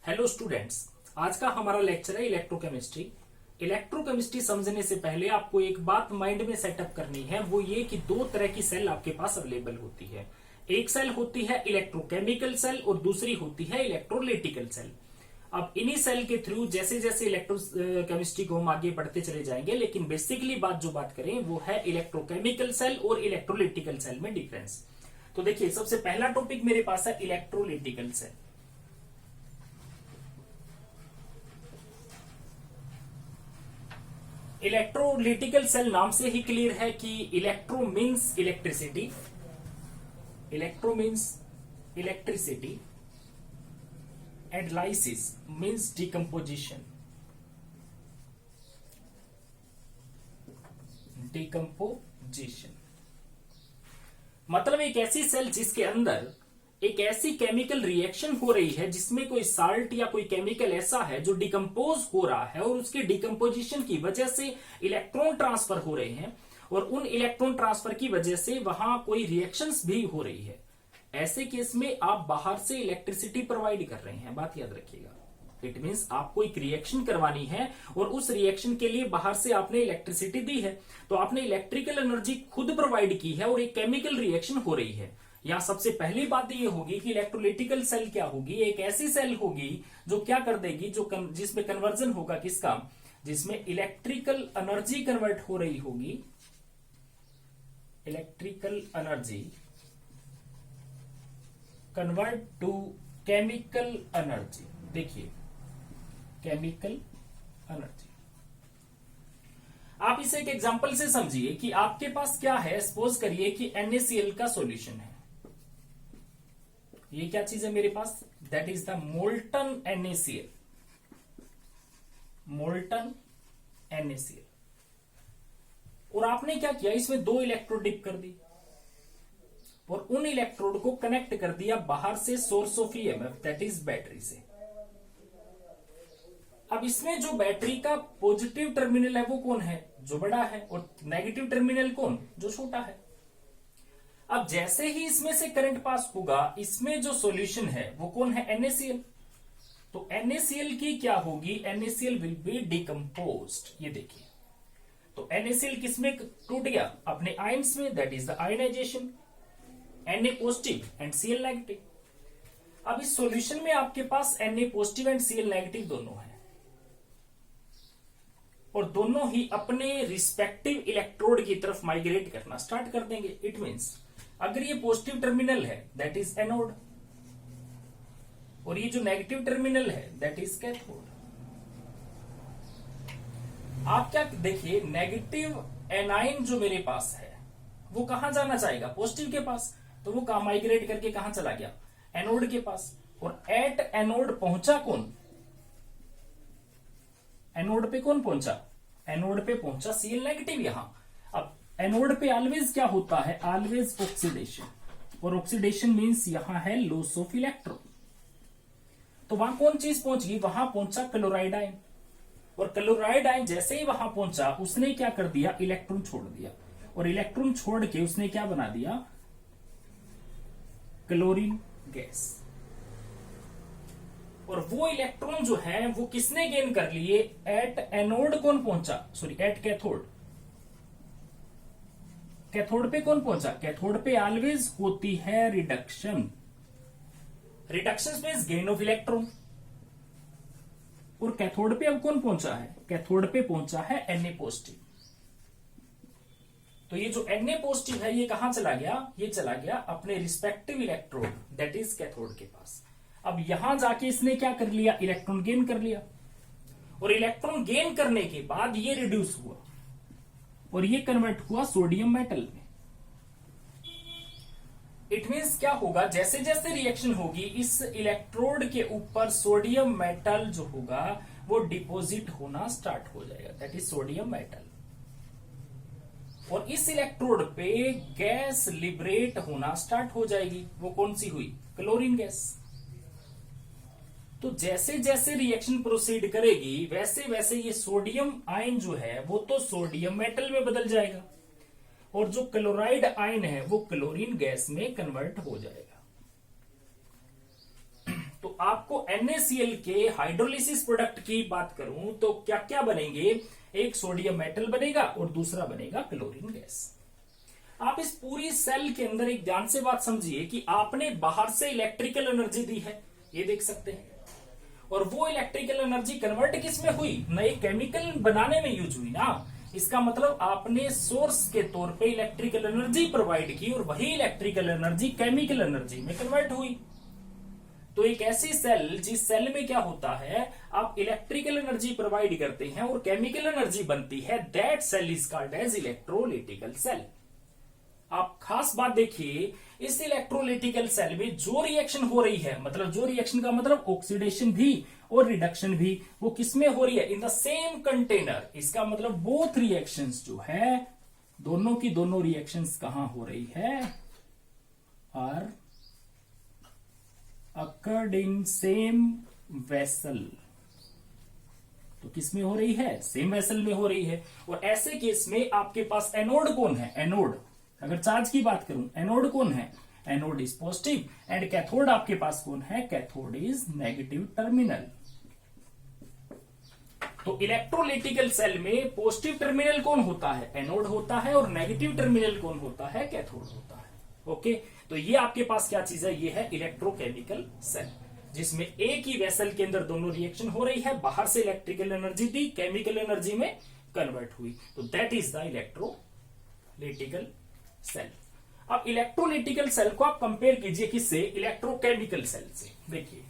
Hello students, आज का हमारा लेक्चर है इलेक्ट्रोकेमिस्ट्री। इलेक्ट्रोकेमिस्ट्री समझने से पहले आपको एक बात माइंड में सेटअप करनी है, वो ये कि दो तरह की सेल आपके पास अवेलेबल होती है। एक सेल होती है इलेक्ट्रोकेमिकल सेल और दूसरी होती है इलेक्ट्रोलिटिकल सेल। अब इन्हीं सेल के थ्रू जैसे जैसे इलेक्ट्रोकेमिस्ट्री को हम आगे बढ़ते चले जाएंगे, लेकिन बेसिकली जो बात करें वो है इलेक्ट्रोकेमिकल सेल और इलेक्ट्रोलिटिकल सेल में डिफरेंस। तो देखिए, सबसे पहला टॉपिक मेरे पास है इलेक्ट्रोलिटिकल सेल। इलेक्ट्रोलिटिकल सेल नाम से ही क्लियर है कि electro means electricity, and lysis means decomposition. मतलब एक ऐसी सेल जिसके अंदर एक ऐसी केमिकल रिएक्शन हो रही है जिसमें कोई साल्ट या कोई केमिकल ऐसा है जो डिकम्पोज हो रहा है और उसके डिकम्पोजिशन की वजह से इलेक्ट्रॉन ट्रांसफर हो रहे हैं और उन इलेक्ट्रॉन ट्रांसफर की वजह से वहां कोई रिएक्शंस भी हो रही है। ऐसे केस में आप बाहर से इलेक्ट्रिसिटी प्रोवाइड कर रहे हैं, बात याद रखिएगा। इट मीन्स आपको एक रिएक्शन करवानी है और उस रिएक्शन के लिए बाहर से आपने इलेक्ट्रिसिटी दी है, तो आपने इलेक्ट्रिकल एनर्जी खुद प्रोवाइड की है और एक केमिकल रिएक्शन हो रही है। यहां सबसे पहली बात यह होगी कि इलेक्ट्रोलिटिकल सेल क्या होगी, एक ऐसी सेल होगी जो क्या कर देगी, जिसमें कन्वर्जन होगा किसका, जिसमें इलेक्ट्रिकल एनर्जी कन्वर्ट हो रही होगी, electrical energy convert to chemical energy. देखिए, केमिकल एनर्जी आप इसे एक एग्जांपल से समझिए कि आपके पास क्या है। सपोज करिए कि NaCl का सॉल्यूशन है। ये क्या चीज है मेरे पास, that is the molten NaCl, molten NaCl। और आपने क्या किया, इसमें दो इलेक्ट्रोड डिप कर दी और उन इलेक्ट्रोड को कनेक्ट कर दिया बाहर से source of EMF, that is battery से। अब इसमें जो बैटरी का पॉजिटिव टर्मिनल है वो कौन है, जो बड़ा है, और नेगेटिव टर्मिनल कौन, जो छोटा है। अब जैसे ही इसमें से करंट पास होगा, इसमें जो सॉल्यूशन है वो कौन है, NaCl। तो NaCl की क्या होगी, NaCl विल बी डिकम्पोज्ड। ये देखिए, तो NaCl किसमें टूट गया, अपने आयंस में, that is the ionisation, Na positive and Cl negative. अब इस सॉल्यूशन में आपके पास Na positive and Cl negative दोनों है और दोनों ही अपने रिस्पेक्टिव इलेक्ट्रोड की तरफ माइग्रेट करना स्टार्ट कर देंगे। इट मींस अगर ये पॉजिटिव टर्मिनल है दैट इज एनोड और ये जो नेगेटिव टर्मिनल है दैट इज कैथोड। आप क्या देखिए, नेगेटिव एनाइन जो मेरे पास है वो कहां जाना चाहेगा, पॉजिटिव के पास, तो वो कहां माइग्रेट करके कहां चला गया, एनोड के पास। और एट एनोड पहुंचा कौन, एनोड पे कौन पहुंचा, एनोड पे पहुंचा Cl नेगेटिव। यहां अब एनोड पे ऑलवेज क्या होता है, ऑलवेज ऑक्सीडेशन, और ऑक्सीडेशन मींस यहां है लॉस ऑफ इलेक्ट्रॉन। तो वहां कौन चीज पहुंच गई, वहां पहुंचा क्लोराइड आयन, और क्लोराइड आयन जैसे ही वहां पहुंचा उसने क्या कर दिया, इलेक्ट्रॉन छोड़ दिया, और इलेक्ट्रॉन छोड़ के उसने क्या बना दिया, क्लोरीन गैस। और वो इलेक्ट्रॉन जो है वो किसने गेन कर लिए, एट एनोड कौन पहुंचा, सॉरी एट कैथोड, कैथोड पे कौन पहुंचा, कैथोड पे ऑलवेज होती है reduction, reduction means gain of electron. और कैथोड पे अब कौन पहुंचा है, कैथोड पे पहुंचा है Na पॉजिटिव। तो ये जो Na पॉजिटिव है ये कहां चला गया, ये चला गया अपने respective electrode that is cathode के पास। अब यहां जाके इसने क्या कर लिया, इलेक्ट्रॉन गेन कर लिया, और इलेक्ट्रॉन गेन करने के बाद ये रिड्यूस हुआ और ये कन्वर्ट हुआ सोडियम मेटल में। इट मींस क्या होगा, जैसे जैसे रिएक्शन होगी इस इलेक्ट्रोड के ऊपर सोडियम मेटल जो होगा वो डिपॉजिट होना स्टार्ट हो जाएगा, दैट इज सोडियम मेटल। और इस इलेक्ट्रोड पे गैस लिबरेट होना स्टार्ट हो जाएगी, वो कौन सी हुई, क्लोरीन गैस। तो जैसे जैसे रिएक्शन प्रोसीड करेगी वैसे वैसे ये सोडियम आयन जो है वो तो सोडियम मेटल में बदल जाएगा और जो क्लोराइड आयन है वो क्लोरीन गैस में कन्वर्ट हो जाएगा। तो आपको NaCl के हाइड्रोलिसिस प्रोडक्ट की बात करूं तो क्या क्या बनेंगे, एक सोडियम मेटल बनेगा और दूसरा बनेगा क्लोरीन गैस। आप इस पूरी सेल के अंदर एक ध्यान से बात समझिए कि आपने बाहर से इलेक्ट्रिकल एनर्जी दी है, ये देख सकते हैं, और वो इलेक्ट्रिकल एनर्जी कन्वर्ट किस में हुई, नए केमिकल बनाने में यूज हुई ना। इसका मतलब आपने सोर्स के तौर पे इलेक्ट्रिकल एनर्जी प्रोवाइड की और वही इलेक्ट्रिकल एनर्जी केमिकल एनर्जी में कन्वर्ट हुई। तो एक ऐसी सेल, जिस सेल में क्या होता है, आप इलेक्ट्रिकल एनर्जी प्रोवाइड करते हैं और केमिकल एनर्जी बनती है, that cell is called as electrolytical cell. आप खास बात देखिए, इस इलेक्ट्रोलिटिकल सेल में जो रिएक्शन हो रही है, मतलब जो रिएक्शन का मतलब ऑक्सीडेशन भी और रिडक्शन भी, वो किसमें हो रही है, इन द सेम कंटेनर। इसका मतलब बोथ रिएक्शंस जो है, दोनों की दोनों रिएक्शंस कहां हो रही है, are occurred in same vessel. तो किसमें हो रही है, सेम वेसल में हो रही है। और ऐसे केस में आपके पास एनोड कौन है, एनोड, अगर चार्ज की बात करूं, एनोड कौन है, anode is positive, and cathode आपके पास कौन है, कैथोड इज नेगेटिव टर्मिनल। तो इलेक्ट्रोलिटिकल सेल में पॉजिटिव टर्मिनल कौन होता है, एनोड होता है, और नेगेटिव टर्मिनल कौन होता है, कैथोड होता है। ओके, तो ये आपके पास क्या चीज है, ये है इलेक्ट्रोकेमिकल सेल, जिसमें एक ही वेसल के अंदर दोनों रिएक्शन हो रही है, बाहर से इलेक्ट्रिकल एनर्जी दी, केमिकल एनर्जी में कन्वर्ट हुई। तो दैट इज द इलेक्ट्रोलिटिकल सेल। अब इलेक्ट्रोलिटिकल सेल को आप कंपेयर कीजिए किससे, इलेक्ट्रोकेमिकल सेल से। देखिए,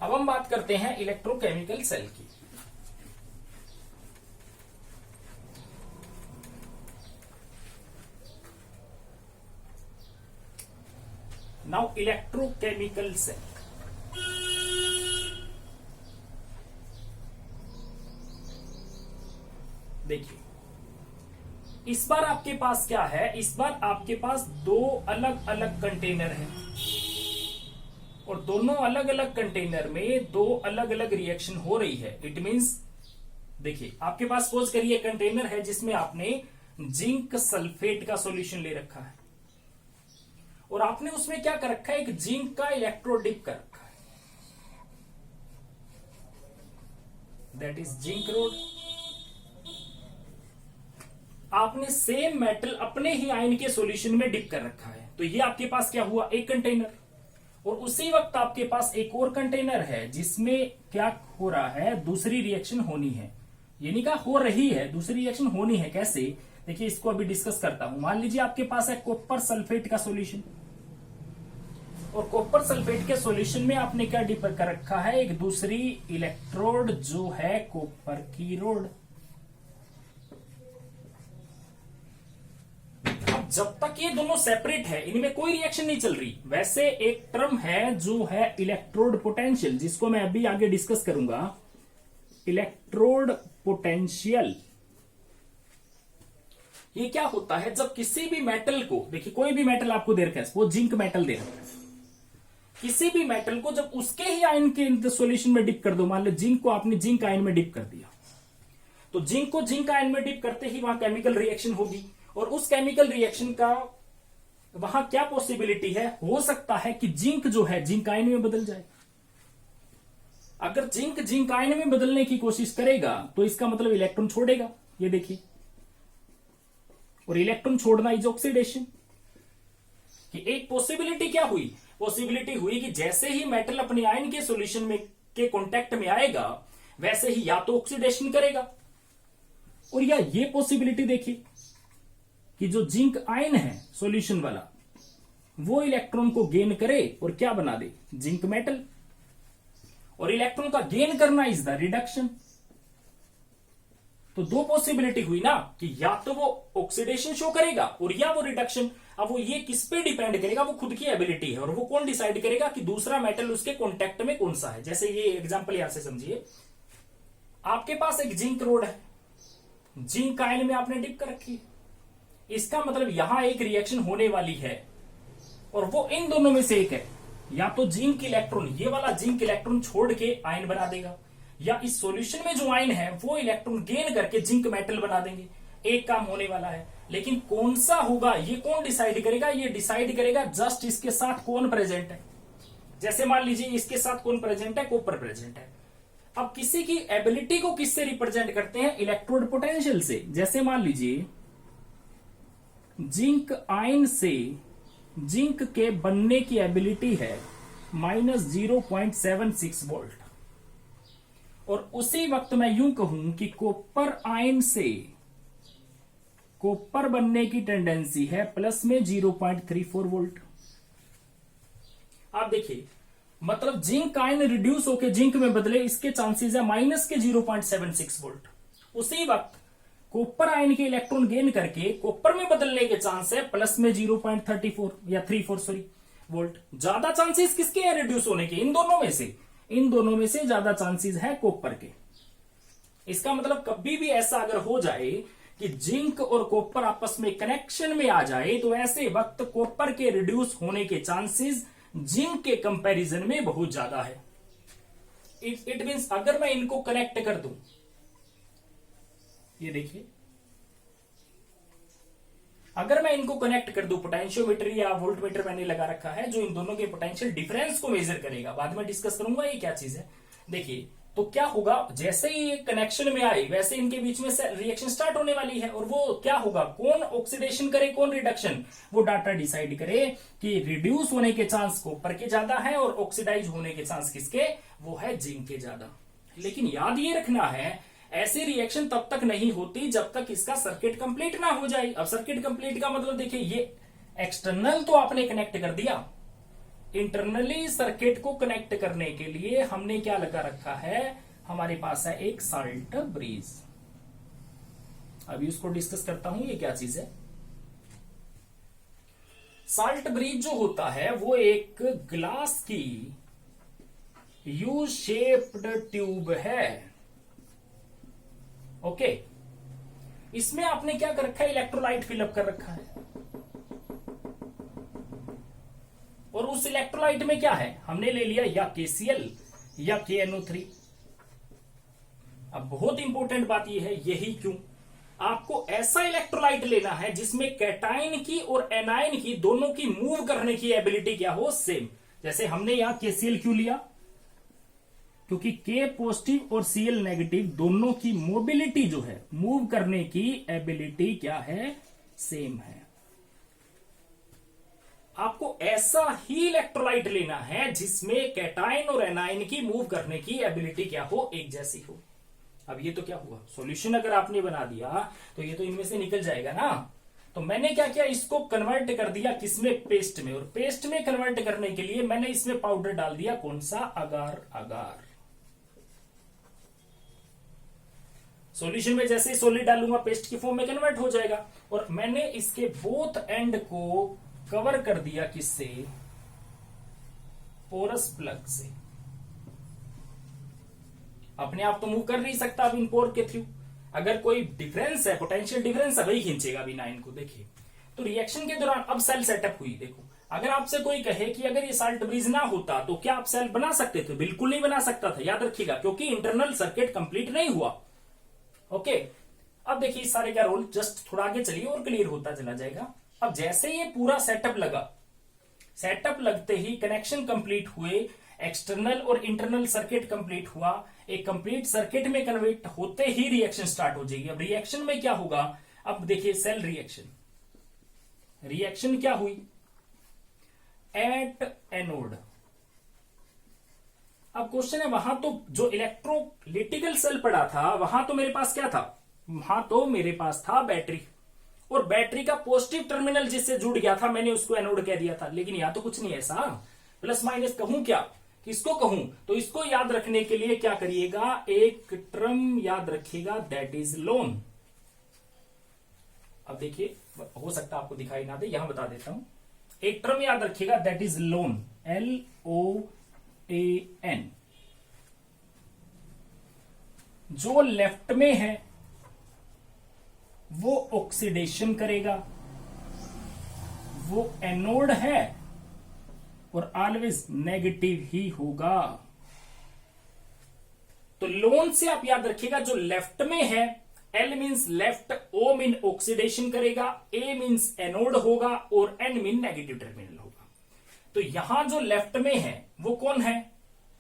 अब हम बात करते हैं इलेक्ट्रोकेमिकल सेल की। नाउ इलेक्ट्रोकेमिकल सेल, देखिए इस बार आपके पास क्या है, इस बार आपके पास दो अलग अलग कंटेनर हैं और दोनों अलग अलग कंटेनर में दो अलग अलग रिएक्शन हो रही है। इट मींस, देखिए आपके पास सपोज करिए कंटेनर है जिसमें आपने जिंक सल्फेट का सॉल्यूशन ले रखा है और आपने उसमें क्या कर रखा है, एक जिंक का इलेक्ट्रोड डिप कर रखा है, दैट इज जिंक रोड। आपने सेम मेटल अपने ही आयन के सॉल्यूशन में डिप कर रखा है, तो ये आपके पास क्या हुआ, एक कंटेनर। और उसी वक्त आपके पास एक और कंटेनर है जिसमें क्या हो रहा है, दूसरी रिएक्शन होनी है। ये नहीं कहा हो रही है, दूसरी रिएक्शन होनी है। कैसे, देखिए इसको अभी डिस्कस करता हूं। मान लीजिए आपके पास है कॉपर सल्फेट का सॉल्यूशन, और कॉपर सल्फेट के सॉल्यूशन में आपने क्या डिप कर रखा है, एक दूसरी इलेक्ट्रोड जो है कॉपर की रोड। अब जब तक ये दोनों सेपरेट है, इनमें कोई रिएक्शन नहीं चल रही। वैसे एक टर्म है जो है इलेक्ट्रोड पोटेंशियल, जिसको मैं अभी आगे डिस्कस करूंगा। इलेक्ट्रोड पोटेंशियल, ये क्या होता है, जब किसी भी मेटल को, देखिए कोई भी मेटल आपको दे रखा है, वो जिंक मेटल दे रखा है, किसी भी मेटल को जब उसके ही आयन के सॉल्यूशन में डिप कर दो, मान लो जिंक को आपने जिंक आयन में डिप कर दिया, तो जिंक को जिंक आयन में डिप करते ही वहां केमिकल रिएक्शन होगी, और उस केमिकल रिएक्शन का वहां क्या पॉसिबिलिटी है, हो सकता है कि जिंक जो है जिंक आयन में बदल जाए। अगर जिंक जिंक आयन में बदलने की कोशिश करेगा तो इसका मतलब इलेक्ट्रॉन छोड़ेगा, ये देखिए, और इलेक्ट्रॉन छोड़ना इज ऑक्सीडेशन। कि एक पॉसिबिलिटी क्या हुई, पॉसिबिलिटी हुई कि जैसे ही मेटल अपने आयन के सॉल्यूशन में के कांटेक्ट में आएगा, वैसे ही या तो ऑक्सीडेशन करेगा, और या ये पॉसिबिलिटी देखिए कि जो जिंक आयन है सॉल्यूशन वाला, वो इलेक्ट्रॉन को गेन करे और क्या बना दे, जिंक मेटल। और इलेक्ट्रॉन का गेन करना इज द रिडक्शन। तो दो पॉसिबिलिटी हुई ना, कि या तो वो ऑक्सीडेशन शो करेगा और या वो रिडक्शन। अब वो ये किस पे डिपेंड करेगा, वो खुद की एबिलिटी है, और वो कौन डिसाइड करेगा कि दूसरा मेटल उसके कॉन्टेक्ट में कौन सा है। जैसे ये एग्जांपल यहां से समझिए, आपके पास एक जिंक रोड है, जिंक आयन में आपने डिप कर रखी है, इसका मतलब यहां एक रिएक्शन होने वाली है, और वो इन दोनों में से एक है। या तो जिंक इलेक्ट्रॉन, ये वाला जिंक इलेक्ट्रॉन छोड़ के आयन बना देगा, या इस सॉल्यूशन में जो आयन है वो इलेक्ट्रॉन गेन करके जिंक मेटल बना देंगे। एक काम होने वाला है। लेकिन कौन सा होगा ये कौन डिसाइड करेगा? ये डिसाइड करेगा जस्ट इसके साथ कौन प्रेजेंट है। जैसे मान लीजिए इसके साथ कौन प्रेजेंट है? कॉपर प्रेजेंट है। अब किसी की एबिलिटी को किससे रिप्रेजेंट करते हैं? इलेक्ट्रोड पोटेंशियल से। जैसे मान लीजिए जिंक आयन से जिंक के बनने की एबिलिटी है -0.76 वोल्ट, और उसी वक्त मैं यूं कहूं कि कॉपर आयन से कॉपर बनने की टेंडेंसी है प्लस में 0.34 वोल्ट। आप देखिए, मतलब जिंक आयन रिड्यूस होकर जिंक में बदले, इसके चांसेस है माइनस के 0.76 वोल्ट। उसी वक्त कॉपर आयन के इलेक्ट्रॉन गेन करके कॉपर में बदलने के चांस है प्लस में 0.34 या 34 वोल्ट। ज्यादा चांसेस किसके हैं रिड्यूस होने के? इन दोनों में से ज्यादा चांसेस है कॉपर के। इसका मतलब कभी भी ऐसा अगर हो जाए कि जिंक और कॉपर आपस में कनेक्शन में आ जाए, तो ऐसे वक्त कॉपर के रिड्यूस होने के चांसेस जिंक के कंपैरिजन में बहुत ज्यादा है। इट मींस अगर मैं इनको कनेक्ट कर दूं, ये देखिए, अगर मैं इनको कनेक्ट कर दूं, पोटेंशियोमीटर या वोल्टमीटर मैंने लगा रखा है जो इन दोनों के पोटेंशियल डिफरेंस को मेजर करेगा। बाद में डिस्कस करूंगा ये क्या चीज है। देखिए तो क्या होगा, जैसे ही ये कनेक्शन में आए वैसे इनके बीच में से रिएक्शन स्टार्ट होने वाली है। और वो क्या होगा, कौन ऑक्सीडेशन करे कौन रिडक्शन, वो डाटा डिसाइड करे कि रिड्यूस होने के चांस कॉपर के ज्यादा है और ऑक्सीडाइज होने के चांस किसके, वो है जिंक के ज्यादा। लेकिन याद ये रखना है, ऐसी रिएक्शन तब तक नहीं होती जब तक इसका सर्किट कंप्लीट ना हो जाए। अब सर्किट कंप्लीट का मतलब देखिए, ये एक्सटर्नल तो आपने कनेक्ट कर दिया, इंटरनली सर्किट को कनेक्ट करने के लिए हमने क्या लगा रखा है, हमारे पास है एक साल्ट ब्रिज। अभी उसको डिस्कस करता हूं, ये क्या चीज है। साल्ट ब्रिज जो होता है वो एक ग्लास की यू शेप्ड ट्यूब है। ओके, इसमें आपने क्या कर रखा है, इलेक्ट्रोलाइट फिलअप कर रखा है। और उस इलेक्ट्रोलाइट में क्या है, हमने ले लिया या KCl या KNO3। अब बहुत इंपॉर्टेंट बात यह है, यही क्यों आपको ऐसा इलेक्ट्रोलाइट लेना है जिसमें कैटाइन की और एनाइन की दोनों की मूव करने की एबिलिटी क्या हो, सेम। जैसे हमने यहां KCl क्यों लिया, क्योंकि K पॉजिटिव और Cl नेगेटिव दोनों की मोबिलिटी जो है, मूव करने की एबिलिटी क्या है, सेम है। आपको ऐसा ही इलेक्ट्रोलाइट लेना है जिसमें कैटाइन और एनाइन की मूव करने की एबिलिटी क्या हो, एक जैसी हो। अब ये तो क्या हुआ, सॉल्यूशन अगर आपने बना दिया तो ये तो इनमें से निकल जाएगा ना। तो मैंने क्या किया, इसको कन्वर्ट कर दिया किसमें, पेस्ट में। और पेस्ट में कन्वर्ट करने के लिए मैंने इसमें पाउडर डाल दिया, कौन सा, अगार। अगार सॉल्यूशन में जैसे ही सॉलिड डालूंगा पेस्ट की फॉर्म में कन्वर्ट हो जाएगा। और मैंने इसके बोथ एंड को कवर कर दिया किससे, पोरस प्लग से। अपने आप तो मूव कर नहीं सकता अब इन पोर के थ्रू, अगर कोई डिफरेंस है, पोटेंशियल डिफरेंस है, वही खींचेगा बिना इनको। देखिए तो रिएक्शन के दौरान अब सेल सेटअप हुई। देखो अगर आपसे कोई कहे कि अगर ये साल्ट ब्रिज ना होता तो क्या आप सेल बना सकते थे, बिल्कुल नहीं बना सकता था, याद रखिएगा, क्योंकि इंटरनल सर्किट कंप्लीट नहीं हुआ। ओके, अब देखिए इस सारे का रोल, जस्ट थोड़ा आगे चलिए और क्लियर होता चला जाएगा। अब जैसे ये पूरा सेटअप लगा, सेटअप लगते ही कनेक्शन कंप्लीट हुए, एक्सटर्नल और इंटरनल सर्किट कंप्लीट हुआ, एक कंप्लीट सर्किट में कन्वर्ट होते ही रिएक्शन स्टार्ट हो जाएगी। अब रिएक्शन में क्या होगा, अब देखिए सेल रिएक्शन, रिएक्शन क्या हुई एट एनोड। अब क्वेश्चन है, वहां तो जो इलेक्ट्रोलिटिकल सेल पड़ा था वहां तो मेरे पास क्या था, वहां तो मेरे पास था बैटरी, और बैटरी का पॉजिटिव टर्मिनल जिससे जुड़ गया था मैंने उसको एनोड कह दिया था। लेकिन यहां तो कुछ नहीं ऐसा, प्लस माइनस कहूं क्या, किसको कहूं, तो इसको याद रखने के लिए क्या करिएगा, एक टर्म याद रखिएगा, दैट इज लोन। अब देखिए हो सकता है आपको दिखाई ना दे, यहां बता देता हूं, एक टर्म याद रखिएगा, दैट इज लोन, LOAN। जो लेफ्ट में है वो ऑक्सीडेशन करेगा, वो एनोड है और ऑलवेज नेगेटिव ही होगा। तो लोन से आप याद रखिएगा, जो लेफ्ट में है एल मीन्स लेफ्ट, ओ मीन ऑक्सीडेशन करेगा, ए मीन्स एनोड होगा और एन मीन नेगेटिव टर्मिनल होगा। तो यहां जो लेफ्ट में है वो कौन है?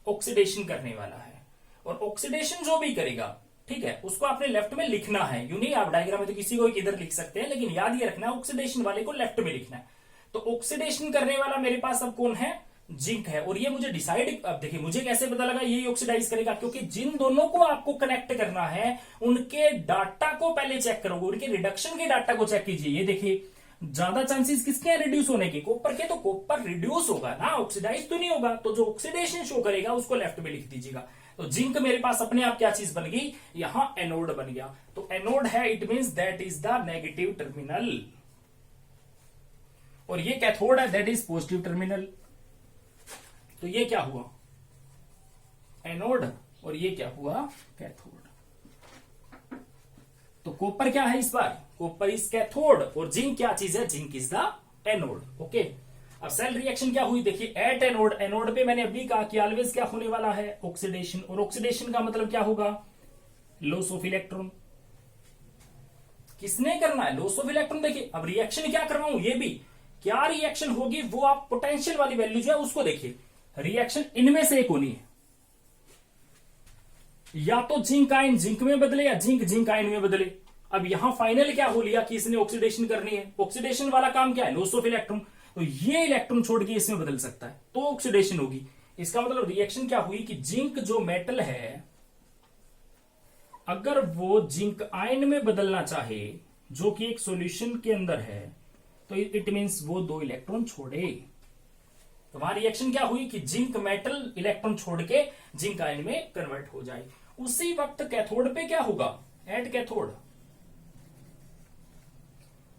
ऑक्सीडेशन करने वाला है। और ऑक्सीडेशन जो भी करेगा, ठीक है, उसको आपने लेफ्ट में लिखना है। यूं नहीं आप डायग्राम में तो किसी को इधर लिख सकते हैं, लेकिन याद ये रखना ऑक्सीडेशन वाले को लेफ्ट में लिखना है। तो ऑक्सीडेशन करने वाला मेरे पास अब कौन है? जिंक है। और ये मुझे डिसाइड, अब देखिए मुझे कैसे पता लगा यही ऑक्सीडाइज करेगा, क्योंकि जिन दोनों को आपको कनेक्ट करना है उनके डाटा को पहले चेक करोगे, उनके रिडक्शन के डाटा को चेक कीजिए। ये देखिए ज्यादा चांसेस किसके हैं रिड्यूस होने के? कॉपर के। तो कॉपर रिड्यूस होगा ना, ऑक्सीडाइज तो नहीं होगा। तो जो ऑक्सीडेशन शो करेगा उसको लेफ्ट में लिख दीजिएगा। तो जिंक मेरे पास अपने आप क्या चीज बन गई? यहां एनोड बन गया। तो एनोड है, it means that is the negative terminal. और ये कैथोड है, दैट इज पॉजिटिव टर्मिनल। तो ये क्या हुआ? एनोड। और ये क्या हुआ? कैथोड। तो कॉपर क्या है इस बार? Copper is cathode. और जिंक क्या चीज है? Zinc is the anode. Okay. अब सेल रिएक्शन क्या हुई देखिए, एट एनोड। एनोड पे मैंने अभी कहा कि ऑलवेज क्या होने वाला है? ऑक्सीडेशन। और ऑक्सीडेशन का मतलब क्या होगा? Loss of electron. किसने करना है? Loss of electron. देखिए अब रिएक्शन क्या करवाऊं, ये भी क्या रिएक्शन होगी वो आप पोटेंशियल वाली वैल्यू जो है उसको देखिए। रिएक्शन इनमें से एक होनी है, या तो जिंक आयन जिंक में बदले या जिंक जिंक आयन में बदले। अब यहां फाइनल क्या हो लिया कि इसने ऑक्सीडेशन करनी है। ऑक्सीडेशन वाला काम क्या है? Loss of electron. तो ये इलेक्ट्रॉन छोड़ के इसमें बदल सकता है तो ऑक्सीडेशन होगी। इसका मतलब रिएक्शन क्या हुई कि जिंक जो मेटल है, अगर वो जिंक आयन में बदलना चाहे जो कि एक सॉल्यूशन के अंदर है, तो इट मींस वो 2 इलेक्ट्रॉन छोड़े। तो वहां रिएक्शन क्या हुई कि जिंक मेटल इलेक्ट्रॉन छोड़ के जिंक आयन में कन्वर्ट हो जाए। उसी वक्त कैथोड पे क्या होगा? At cathode.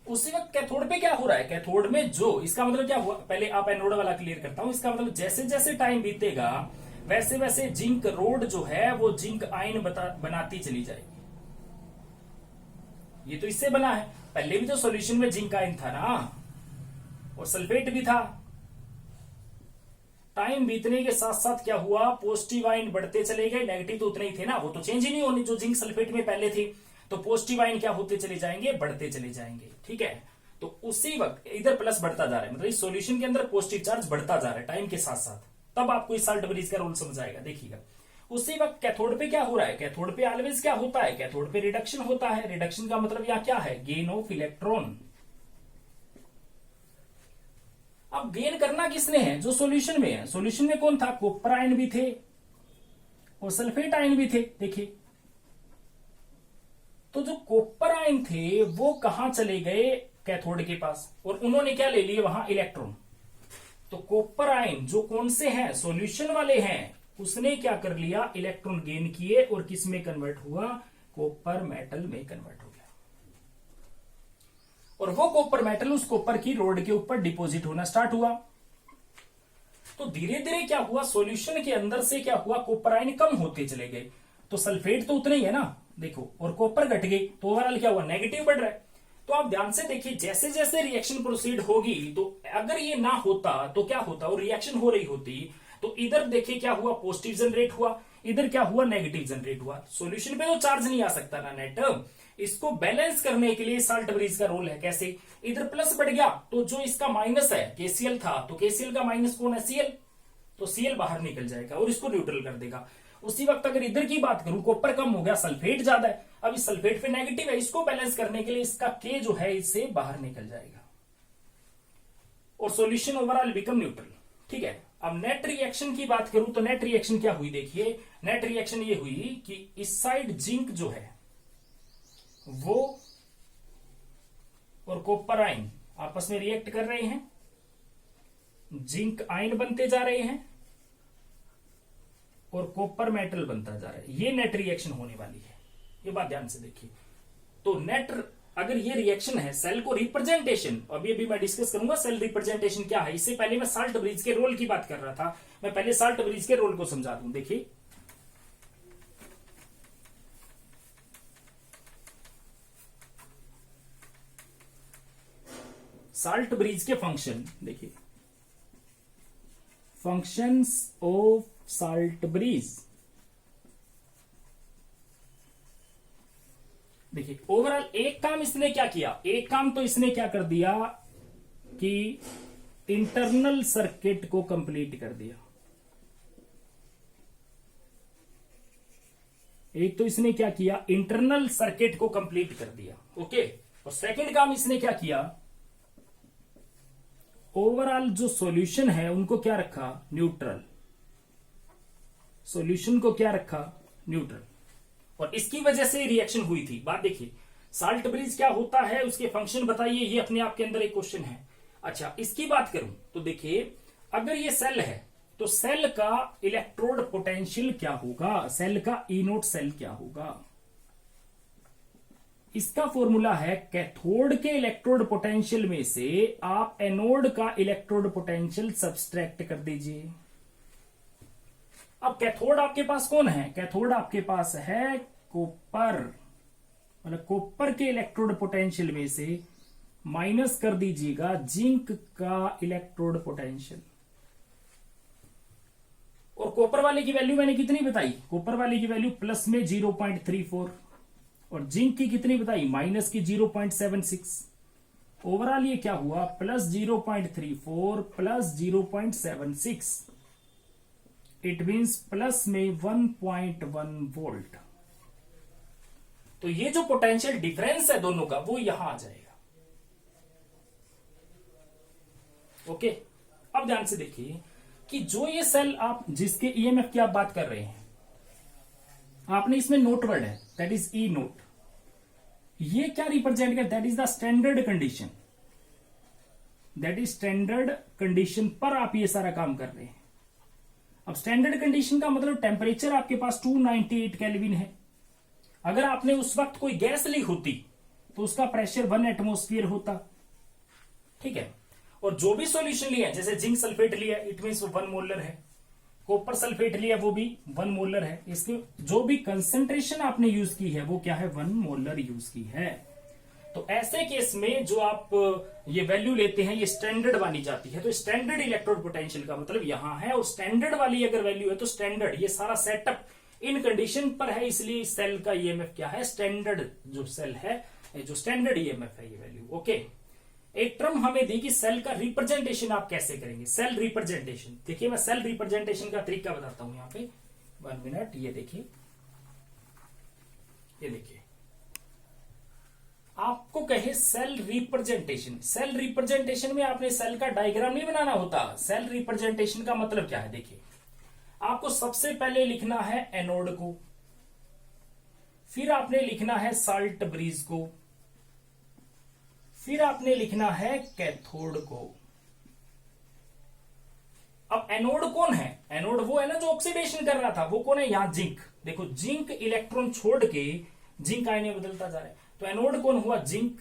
उसी वक्त कैथोड पे क्या हो रहा है? कैथोड में जो, इसका मतलब क्या हुआ? पहले आप एनोड वाला क्लियर करता हूं। इसका मतलब जैसे जैसे टाइम बीतेगा वैसे वैसे जिंक रोड जो है वो जिंक आयन बनाती चली जाएगी। ये तो इससे बना है। पहले भी तो सॉल्यूशन में जिंक आयन था ना, और सल्फेट भी था। टाइम बीतने के साथ साथ क्या हुआ? पॉजिटिव आयन बढ़ते चले गए, नेगेटिव तो उतने ही थे ना, वो तो चेंज ही नहीं होने जो जिंक सल्फेट में पहले थे। तो पॉजिटिव आयन क्या होते चले जाएंगे? बढ़ते चले जाएंगे। ठीक है। तो उसी वक्त इधर प्लस बढ़ता जा रहा है, मतलब इस सॉल्यूशन के अंदर पॉजिटिव चार्ज बढ़ता जा रहा है टाइम के साथ साथ। तब आपको इस साल्ट ब्रिज का रोल समझ आएगा, देखिएगा। उसी वक्त कैथोड पे क्या हो रहा है? कैथोड पे ऑलवेज क्या होता है? कैथोड पे रिडक्शन होता है। रिडक्शन का मतलब यहां क्या है? Gain of electron. अब गेन करना किसने है? जो सॉल्यूशन में है। सॉल्यूशन में कौन था? कॉपर आयन भी थे और सल्फेट आयन भी थे। देखिए तो जो कॉपर आयन थे वो कहां चले गए? कैथोड के पास। और उन्होंने क्या ले लिए वहां? इलेक्ट्रॉन। तो कॉपर आयन जो कौन से हैं? सॉल्यूशन वाले हैं। उसने क्या कर लिया? इलेक्ट्रॉन गेन किए और किस में कन्वर्ट हुआ? कॉपर मेटल में कन्वर्ट हो गया। और वो कॉपर मेटल उस कॉपर की रोड के ऊपर डिपॉजिट होना स्टार्ट हुआ। तो धीरे धीरे क्या हुआ? सॉल्यूशन के अंदर से क्या हुआ? कॉपर आयन कम होते चले गए। तो सल्फेट तो उतने ही है ना, देखो, और कॉपर घट गई, तो ओवरऑल क्या हुआ? नेगेटिव बढ़ रहा है। तो आप ध्यान से देखिए, जैसे जैसे रिएक्शन प्रोसीड होगी, तो अगर ये ना होता तो क्या होता? और रिएक्शन हो रही होती तो इधर देखिए क्या हुआ? पॉजिटिव जनरेट हुआ, इधर क्या हुआ? नेगेटिव जनरेट हुआ। सॉल्यूशन पे तो चार्ज नहीं आ सकता ना नेट। इसको बैलेंस करने के लिए साल्ट ब्रिज का रोल है। कैसे? इधर प्लस बढ़ गया तो जो इसका माइनस है, केसीएल था, तो केसीएल का माइनस कौन है? सीएल। तो सीएल बाहर निकल जाएगा और इसको न्यूट्रल कर देगा। उसी वक्त अगर इधर की बात करूं, कॉपर कम हो गया, सल्फेट ज्यादा है, अब इस सल्फेट पे नेगेटिव है, इसको बैलेंस करने के लिए इसका के जो है इससे बाहर निकल जाएगा और सॉल्यूशन ओवरऑल बिकम न्यूट्रल। ठीक है। अब नेट रिएक्शन की बात करूं तो नेट रिएक्शन क्या हुई? देखिए नेट रिएक्शन ये हुई कि इस साइड जिंक जो है वो और कॉपर आयन आपस में रिएक्ट कर रहे हैं, जिंक आयन बनते जा रहे हैं और कॉपर मेटल बनता जा रहा है। ये नेट रिएक्शन होने वाली है, ये बात ध्यान से देखिए। तो नेट अगर ये रिएक्शन है, सेल को रिप्रेजेंटेशन, अभी मैं डिस्कस करूंगा सेल रिप्रेजेंटेशन क्या है। इससे पहले मैं साल्ट ब्रिज के रोल की बात कर रहा था, मैं पहले साल्ट ब्रिज के रोल को समझा दूं। देखिए साल्ट ब्रिज के फंक्शन, देखिए फंक्शंस ऑफ साल्ट ब्रिज। देखिए ओवरऑल एक काम इसने क्या किया, एक काम तो इसने क्या कर दिया कि इंटरनल सर्किट को कंप्लीट कर दिया। एक तो इसने क्या किया, इंटरनल सर्किट को कंप्लीट कर दिया, ओके। और सेकंड काम इसने क्या किया, ओवरऑल जो सॉल्यूशन है उनको क्या रखा, न्यूट्रल। सॉल्यूशन को क्या रखा, न्यूट्रल। और इसकी वजह से रिएक्शन हुई थी। बात देखिए, साल्ट ब्रिज क्या होता है, उसके फंक्शन बताइए, ये अपने आप के अंदर एक क्वेश्चन है। अच्छा, इसकी बात करूं तो देखिए, अगर ये सेल है तो सेल का इलेक्ट्रोड पोटेंशियल क्या होगा, सेल का ई नोट सेल क्या होगा। इसका फॉर्मूला है कैथोड के इलेक्ट्रोड पोटेंशियल में से आप एनोड का इलेक्ट्रोड पोटेंशियल सब्सट्रैक्ट कर दीजिए। अब कैथोड आपके पास कौन है, कैथोड आपके पास है कॉपर, मतलब कॉपर के इलेक्ट्रोड पोटेंशियल में से माइनस कर दीजिएगा जिंक का इलेक्ट्रोड पोटेंशियल। और कॉपर वाले की वैल्यू मैंने कितनी बताई, कॉपर वाले की वैल्यू प्लस में 0.34 और जिंक की कितनी बताई, माइनस की 0.76। ओवरऑल ये क्या हुआ, plus 0.34 plus 0.76, it means plus में 1.1 वोल्ट। तो ये जो पोटेंशियल डिफरेंस है दोनों का वो यहां आ जाएगा, ओके। अब ध्यान से देखिए कि जो ये सेल आप जिसके ईएमएफ की आप बात कर रहे हैं, आपने इसमें नोट वर्ड है दैट इज ई नोट, ये क्या रिप्रेजेंट कर, that is the standard condition, that is standard condition पर आप ये सारा काम कर रहे हैं। अब स्टैंडर्ड कंडीशन का मतलब टेम्परेचर आपके पास 298 केल्विन है। अगर आपने उस वक्त कोई गैस ली होती तो उसका प्रेशर 1 एटमोस्फियर होता, ठीक है। और जो भी सॉल्यूशन लिया, जैसे जिंक सल्फेट लिया इट मीन्स वो 1 मोलर है, कॉपर सल्फेट लिया वो भी 1 मोलर है, इसके जो भी कंसंट्रेशन आपने यूज की है वो क्या है, 1 मोलर यूज की है। तो ऐसे केस में जो आप ये वैल्यू लेते हैं ये स्टैंडर्ड मानी जाती है। तो स्टैंडर्ड इलेक्ट्रोड पोटेंशियल का मतलब यहां है, और स्टैंडर्ड वाली अगर वैल्यू है तो स्टैंडर्ड, ये सारा सेटअप इन कंडीशन पर है, इसलिए सेल का ईएमएफ क्या है, स्टैंडर्ड जो सेल है, जो स्टैंडर्ड ईएमएफ है ये वैल्यू, ओके। एक टर्म हमें दी कि सेल का रिप्रेजेंटेशन आप कैसे करेंगे, सेल रिप्रेजेंटेशन। देखिए मैं सेल रिप्रेजेंटेशन का तरीका बताता हूं यहां पे, 1 मिनट, ये देखिए, ये देखिए, आपको कहे सेल रिप्रेजेंटेशन। सेल रिप्रेजेंटेशन में आपने सेल का डायग्राम नहीं बनाना होता। सेल रिप्रेजेंटेशन का मतलब क्या है, देखिए आपको सबसे पहले लिखना है एनोड को, फिर आपने लिखना है साल्ट ब्रिज को, फिर आपने लिखना है कैथोड को। अब एनोड कौन है, एनोड वो है ना जो ऑक्सीडेशन कर रहा था, वो कौन है, यहां जिंक। देखो जिंक इलेक्ट्रॉन छोड़ के जिंक आयन में बदलता जा रहा है, तो एनोड कौन हुआ, जिंक।